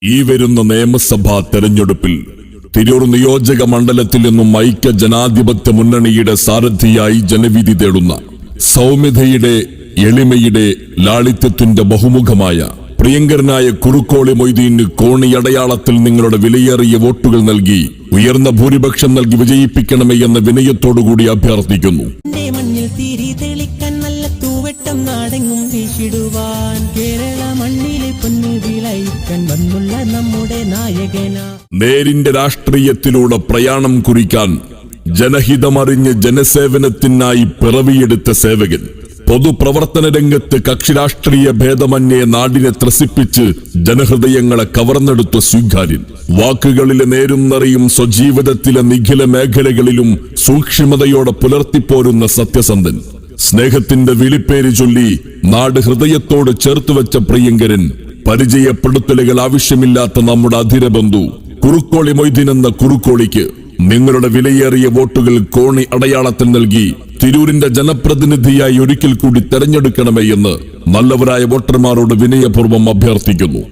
ഈ വരുന്ന നിയമസഭാ തെരഞ്ഞെടുപ്പിൽ തിരൂർ നിയോജക മണ്ഡലത്തിൽ നിന്നും ഐക്യ ജനാധിപത്യ മുന്നണിയുടെ സാരഥിയായി ജനവിധി തേടുന്ന സൗമ്യതയുടെ, എളിമയുടെ, ലാളിത്യത്തിന്റെ ബഹുമുഖമായ പ്രിയങ്കരനായ കുറുക്കോളി മൊയ്തീന് കോണിയടയാളത്തിൽ നിങ്ങളുടെ വിലയേറിയ വോട്ടുകൾ നൽകി ഉയർന്ന ഭൂരിപക്ഷം നൽകി വിജയിപ്പിക്കണമേ എന്ന വിനയത്തോടുകൂടി അഭ്യർത്ഥിക്കുന്നു. നേരിന്റെ രാഷ്ട്രീയത്തിലൂടെ പ്രയാണം കുറിക്കാൻ ജനഹിതമറിഞ്ഞ് ജനസേവനത്തിനായി പിറവിയെടുത്ത സേവകൻ, പൊതുപ്രവർത്തന രംഗത്ത് കക്ഷിരാഷ്ട്രീയ ഭേദമന്യേ നാടിനെ ത്രസിപ്പിച്ച് ജനഹൃദയങ്ങളെ കവർന്നെടുത്ത സ്വീകാര്യൻ, വാക്കുകളിലെ നേരും നിറയും സ്വജീവിതത്തിലെ നിഖില മേഖലകളിലും സൂക്ഷ്മതയോടെ പുലർത്തിപ്പോരുന്ന സത്യസന്ധൻ, സ്നേഹത്തിന്റെ വിളിപ്പേര് ചൊല്ലി നാട് ഹൃദയത്തോട് ചേർത്തുവെച്ച പ്രിയങ്കരൻ, പരിചയപ്പെടുത്തലുകൾ ആവശ്യമില്ലാത്ത നമ്മുടെ അധിരബന്ധു കുറുക്കോളി മൊയ്തീൻ എന്ന കുറുക്കോളിക്ക് നിങ്ങളുടെ വിലയേറിയ വോട്ടുകൾ കോണി അടയാളത്തിൽ നൽകി തിരൂരിന്റെ ജനപ്രതിനിധിയായി ഒരിക്കൽ കൂടി തെരഞ്ഞെടുക്കണമേ എന്ന് നല്ലവരായ വോട്ടർമാരോട് വിനയപൂർവ്വം അഭ്യർത്ഥിക്കുന്നു.